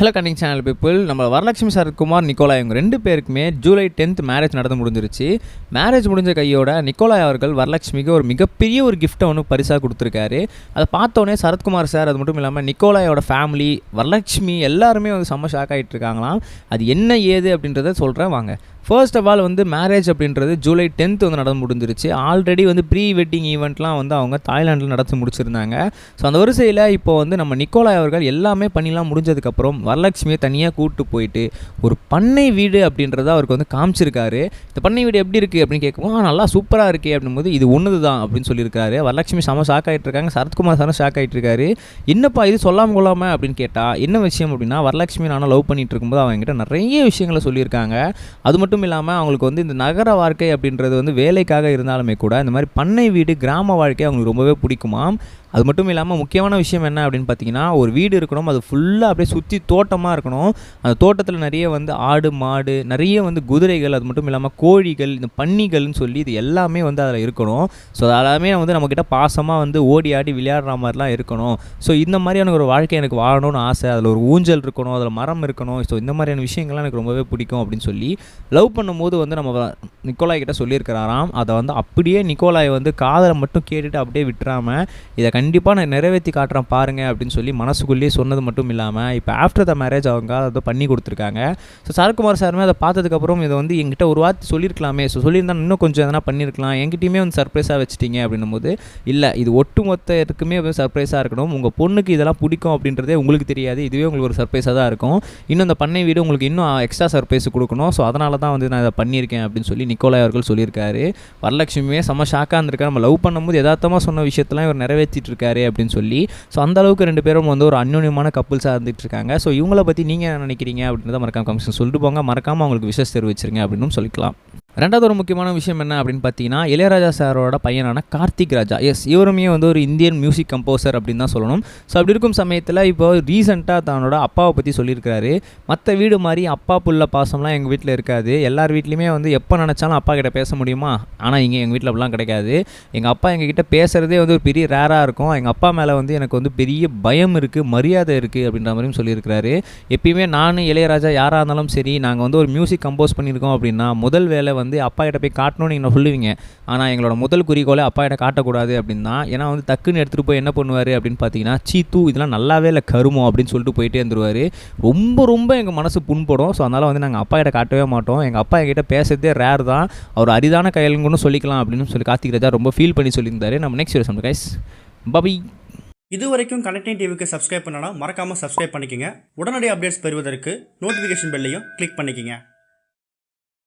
Hello Canning channel people, நம்ம வரலட்சுமி சரத்குமார் நிக்கோலாய் இவங்க 2 பேருக்குமே ஜூலை 10th மேரேஜ் நடந்து முடிஞ்சிருச்சு. மேரேஜ் முடிஞ்ச கையோட நிக்கோலாய் அவர்கள் வரலட்சுமிக்கு ஒரு மிகப்பெரிய ஒரு கிஃப்ட்டை ஒன்று பரிசாக கொடுத்துருக்காரு. அதை பார்த்தோன்னே சரத்குமார் சார், அது மட்டும் இல்லாமல் நிக்கோலாயோட ஃபேமிலி, வரலட்சுமி எல்லாருமே வந்து செம்ம ஷாக் ஆகிட்டு இருக்காங்களாம். அது என்ன ஏது அப்படின்றத சொல்கிறேன் வாங்க. ஃபர்ஸ்ட் ஆஃப் ஆல் வந்து மேரேஜ் அப்படின்றது ஜூலை 10th வந்து நடந்து முடிஞ்சிருச்சு. ஆல்ரெடி வந்து ப்ரீ வெட்டிங் ஈவெண்ட்லாம் வந்து அவங்க தாய்லாண்டில் நடத்தி முடிச்சிருந்தாங்க. ஸோ அந்த வரிசையில் இப்போ வந்து நம்ம நிக்கோலாய் அவர்கள் எல்லாமே பண்ணிலாம் முடிஞ்சதுக்கப்புறம் வரலட்சுமியை தனியாக கூப்பிட்டு போயிட்டு ஒரு பண்ணை வீடு அப்படின்றத அவருக்கு வந்து காமிச்சிருக்காரு. இந்த பண்ணை வீடு எப்படி இருக்குது அப்படின்னு கேட்கும், நல்லா சூப்பராக இருக்கே அப்படின்போது இது ஒன்று தான் அப்படின்னு சொல்லியிருக்காரு. வரலட்சுமி செம ஷாக் ஆகிட்டு இருக்காங்க. சரத்குமார் சாரும் ஷாக் ஆகிட்டு இருக்காரு. என்னப்பா இது சொல்லாமல் கொள்ளாமல் அப்படின்னு கேட்டால் என்ன விஷயம் அப்படின்னா, வரலட்சுமி நானும் லவ் பண்ணிட்டு இருக்கும்போது அவங்ககிட்ட நிறைய விஷயங்களை சொல்லியிருக்காங்க. அது மட்டும் இல்லாமல் அவங்களுக்கு வந்து இந்த நகர வாழ்க்கை அப்படின்றது வந்து வேலைக்காக இருந்தாலுமே கூட இந்த மாதிரி பண்ணை வீடு, கிராம வாழ்க்கை அவங்களுக்கு ரொம்பவே பிடிக்குமாம். அது மட்டும் இல்லாமல் முக்கியமான விஷயம் என்ன அப்படின்னு பார்த்தீங்கன்னா, ஒரு வீடு இருக்கணும், அது ஃபுல்லாக அப்படியே சுற்றி தோட்டமாக இருக்கணும். அந்த தோட்டத்தில் நிறைய வந்து ஆடு, மாடு, நிறைய வந்து குதிரைகள், அது மட்டும் இல்லாமல் கோழிகள், இந்த பன்னிகள்னு சொல்லி இது எல்லாமே வந்து அதில் இருக்கணும். ஸோ அதெல்லாமே வந்து நம்மக்கிட்ட பாசமாக வந்து ஓடி ஆடி விளையாடுற மாதிரிலாம் இருக்கணும். ஸோ இந்த மாதிரியான ஒரு வாழ்க்கை எனக்கு வாழணும்னு ஆசை. அதில் ஒரு ஊஞ்சல் இருக்கணும், அதில் மரம் இருக்கணும். ஸோ இந்த மாதிரியான விஷயங்கள்லாம் எனக்கு ரொம்பவே பிடிக்கும் அப்படின்னு சொல்லி லவ் பண்ணும்போது வந்து நம்ம நிக்கோலாய் கிட்ட சொல்லியிருக்கிறாராம். அதை வந்து அப்படியே நிக்கோலாய் வந்து காதலை மட்டும் கேட்டுட்டு அப்படியே விட்டுறாமல் இதை கண்டிப்பாக நான் நிறைவேற்றி காட்டுறேன் பாருங்கள் அப்படின்னு சொல்லி மனசுக்குள்ளேயே சொன்னது மட்டும் இல்லாமல் இப்போ ஆஃப்டர் த மேரேஜ் அவங்க அதை பண்ணி கொடுத்துருக்காங்க. ஸோ சரத்குமார் சாருமே அதை பார்த்ததுக்கப்புறம் இதை வந்து என்கிட்ட ஒரு வார்த்தை சொல்லியிருக்கலாமே, ஸோ சொல்லியிருந்தா இன்னும் கொஞ்சம் எதனா பண்ணியிருக்கலாம், என்கிட்டயுமே வந்து சர்ப்ரைஸாக வச்சுட்டீங்க அப்படின்னும் போது, இல்லை இது ஒட்டுமொத்தத்துக்குமே வந்து சர்ப்ரைஸாக இருக்கணும். உங்கள் பொண்ணுக்கு இதெல்லாம் பிடிக்கும் அப்படின்றதே உங்களுக்கு தெரியாது, இதுவே உங்களுக்கு ஒரு சர்ப்ரைஸாக தான் இருக்கும். இன்னும் இந்த பண்ணை வீடு உங்களுக்கு இன்னும் எக்ஸ்ட்ரா சர்ப்ரைஸ் கொடுக்கணும். ஸோ அதனால தான் வந்து நான் இதை பண்ணியிருக்கேன் அப்படின்னு சொல்லி நிக்கோலாய் அவர்கள் சொல்லியிருக்காரு. வரலட்சுமியே செம்ம ஷாக்காக இருந்திருக்காரு. நம்ம லவ் பண்ணும்போது யதார்த்தமாக சொன்ன விஷயத்தெல்லாம் இவர் நிறைவேற்றிட்டு இருக்காரு அப்படின்னு சொல்லி. ஸோ அந்த அளவுக்கு 2 பேரும் வந்து ஒரு அந்யோன்யமான கப்புள்ஸாக இருந்துட்டு இருக்காங்க. ஸோ இவங்களை பற்றி நீங்கள் என்ன நினைக்கிறீங்க அப்படின்றத மறக்காம கமெண்ட்ஸ் சொல்லிட்டு போங்க. மறக்காமல் அவங்களுக்கு விஷஸ் தெரிவிச்சிருங்க அப்படின்னு சொல்லிக்கலாம். ரெண்டாவது ஒரு முக்கியமான விஷயம் என்ன அப்படின்னு பார்த்தீங்கன்னா, இளையராஜா சாரோட பையனான கார்த்திக் ராஜா, இவருமே வந்து ஒரு இந்தியன் மியூசிக் கம்போசர் அப்படின்னு தான் சொல்லணும். ஸோ அப்படி இருக்கும் சமயத்தில் இப்போ ரீசெண்டாக தன்னோட அப்பாவை பற்றி சொல்லியிருக்காரு. மற்ற வீடு மாதிரி அப்பா புள்ள பாசம்லாம் எங்கள் வீட்டில் இருக்காது. எல்லார் வீட்லேயுமே வந்து எப்போ நினச்சாலும் அப்பா கிட்ட பேச முடியுமா, ஆனால் இங்கே எங்கள் வீட்டில் அப்படிலாம் கிடைக்காது. எங்கள் அப்பா எங்ககிட்ட பேசுகிறதே வந்து ஒரு பெரிய ரேராக இருக்கும். எங்கள் அப்பா மேலே வந்து எனக்கு வந்து பெரிய பயம் இருக்குது, மரியாதை இருக்குது அப்படின்ற மாதிரியும் சொல்லியிருக்கிறாரு. எப்பயுமே நான் இளையராஜா யாராக இருந்தாலும் சரி, நாங்கள் வந்து ஒரு மியூசிக் கம்போஸ் பண்ணியிருக்கோம் அப்படின்னா முதல் வேலை வந்து அப்பா கிட்ட போய் காட்டணும்னு நீங்கள் சொல்லுவீங்க. ஆனால் எங்களோட முதல் குறிக்கோளை அப்பா கிட்ட காட்டக்கூடாது அப்படின்னு தான். ஏன்னா வந்து டக்குன்னு எடுத்துகிட்டு போய் என்ன பண்ணுவார் அப்படின்னு பார்த்தீங்கன்னா, சீத்து இதெல்லாம் நல்லாவே இல்லை கருமோ அப்படின்னு சொல்லிட்டு போயிட்டே இருந்துருவார். ரொம்ப எங்கள் மனசு புண்படும். ஸோ அதனால் வந்து நாங்கள் அப்பா கிட்ட காட்டவே மாட்டோம். எங்கள் அப்பா எங்கிட்ட பேசுறதே ரேர் தான், அவர் அரிதான கையலுங்கன்னு சொல்லிக்கலாம் அப்படின்னு சொல்லி கார்த்திக் ராஜா ரொம்ப ஃபீல் பண்ணி சொல்லியிருந்தாரு. நம்ம நெக்ஸ்ட் வீடியோ சந்திப்போம் கைஸ். பை. இது வரைக்கும் கனெக்டிங் டிவிக்கு சப்ஸ்கிரைப் பண்ணனா மறக்காமல் சப்ஸ்கிரைப் பண்ணிக்கங்க. உடனடி அப்டேட்ஸ் பெறுவதற்கு நோட்டிஃபிகேஷன் பெல்லையும் கிளிக் பண்ணிக்கங்க.